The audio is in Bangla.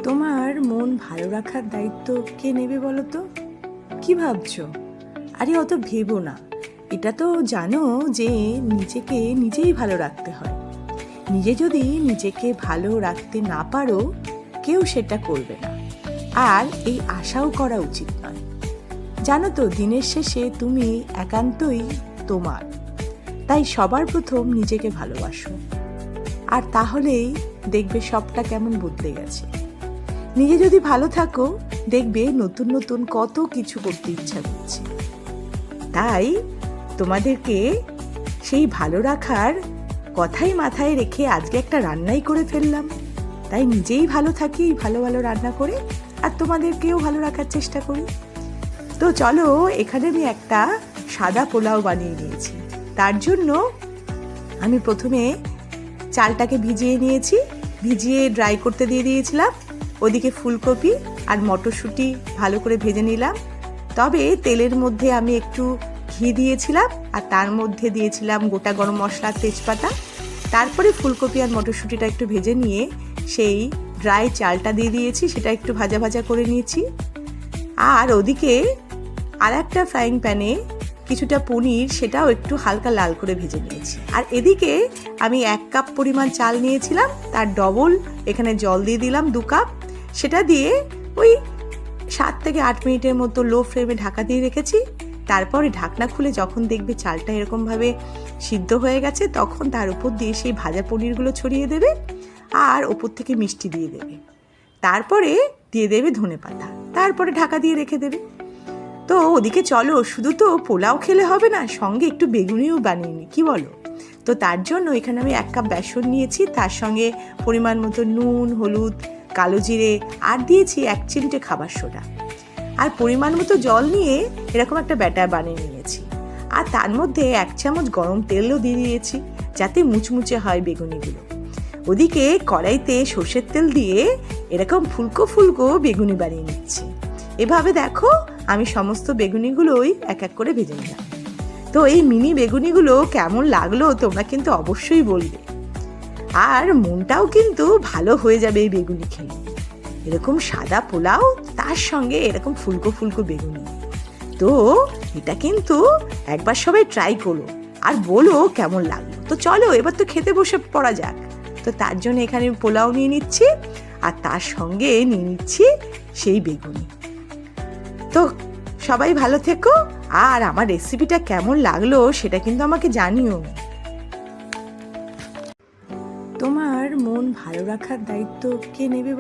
তোমার মন ভালো রাখার দায়িত্ব কে নেবে বলো তো? কি ভাবছো? আরে অত ভেবো না। এটা তো জানো যে নিজেকে নিজেই ভালো রাখতে হয়। নিজে যদি নিজেকে ভালো রাখতে না পারো, কেউ সেটা করবে না। আর এই আশাও করা উচিত নয়। জানো তো, দিনের শেষে তুমি একান্তই তোমার। তাই সবার প্রথম নিজেকে ভালোবাসো, আর তাহলেই দেখবে সবটা কেমন বদলে গেছে। নিজে যদি ভালো থাকো, দেখবে নতুন নতুন কত কিছু করতে ইচ্ছা করছে। তাই তোমাদেরকে সেই ভালো রাখার কথাই মাথায় রেখে আজকে একটা রান্নাই করে ফেললাম। তাই নিজেই ভালো থাকি ভালো ভালো রান্না করে, আর তোমাদেরকেও ভালো রাখার চেষ্টা করি। তো চলো, এখানে আমি একটা সাদা পোলাও বানিয়ে নিয়েছি। তার জন্য আমি প্রথমে চালটাকে ভিজিয়ে নিয়েছি, ভিজিয়ে ড্রাই করতে দিয়ে দিয়েছিলাম। ওদিকে ফুলকপি আর মটরশুঁটি ভালো করে ভেজে নিলাম। তবে তেলের মধ্যে আমি একটু ঘি দিয়েছিলাম, আর তার মধ্যে দিয়েছিলাম গোটা গরম মশলা, তেজপাতা। তারপরে ফুলকপি আর মটরশুঁটিটা একটু ভেজে নিয়ে সেই ড্রাই চালটা দিয়ে দিয়েছি, সেটা একটু ভাজা ভাজা করে নিয়েছি। আর ওদিকে আর একটা ফ্রাইং প্যানে কিছুটা পনির, সেটাও একটু হালকা লাল করে ভেজে নিয়েছি। আর এদিকে আমি 1 কাপ পরিমাণ চাল নিয়েছিলাম, তার ডবল এখানে জল দিয়ে দিলাম 2 কাপ। সেটা দিয়ে ওই 7 থেকে 8 মিনিটের মতো লো ফ্লেমে ঢাকা দিয়ে রেখেছি। তারপরে ঢাকনা খুলে যখন দেখবে চালটা এরকমভাবে সিদ্ধ হয়ে গেছে, তখন তার উপর দিয়ে সেই ভাজা পনিরগুলো ছড়িয়ে দেবে, আর ওপর থেকে মিষ্টি দিয়ে দেবে। তারপরে দিয়ে দেবে ধনেপাতা, তারপরে ঢাকা দিয়ে রেখে দেবে। তো ওদিকে চলো, শুধু তো পোলাও খেলে হবে না, সঙ্গে একটু বেগুনিও বানিয়ে নিই, কি বলো? তো তার জন্য এখানে আমি 1 কাপ বেসন নিয়েছি, তার সঙ্গে পরিমাণ মতো নুন, হলুদ, কালো জিরে, আর দিয়েছি 1 চিমটে খাবার সোডা, আর পরিমাণ মতো জল নিয়ে এরকম একটা ব্যাটার বানিয়ে নিয়েছি। আর তার মধ্যে 1 চামচ গরম তেলও দিয়ে দিয়েছি, যাতে মুচমুচে হয় বেগুনিগুলো। ওদিকে কড়াইতে সর্ষের তেল দিয়ে এরকম ফুলকো ফুলকো বেগুনি বানিয়ে নিচ্ছি। এভাবে দেখো, আমি সমস্ত বেগুনিগুলোই এক এক করে ভেজে নিলাম। তো এই মিনি বেগুনিগুলো কেমন লাগলো তোমরা কিন্তু অবশ্যই বলবে। আর মনটাও কিন্তু ভালো হয়ে যাবে এই বেগুনি খেলে। এরকম সাদা পোলাও, তার সঙ্গে এরকম ফুলকো ফুলকো বেগুনি। তো এটা কিন্তু একবার সবাই ট্রাই করো, আর বলো কেমন লাগলো। তো চলো, এবার তো খেতে বসে পড়া যাক। তো তার জন্য এখানে পোলাও নিয়ে নিচ্ছি, আর তার সঙ্গে নিয়ে নিচ্ছি সেই বেগুনি। তো সবাই ভালো থেকো, আর আমার রেসিপিটা কেমন লাগলো সেটা কিন্তু আমাকে জানিও। তোমার মন ভালো রাখার দায়িত্ব কে নেবে?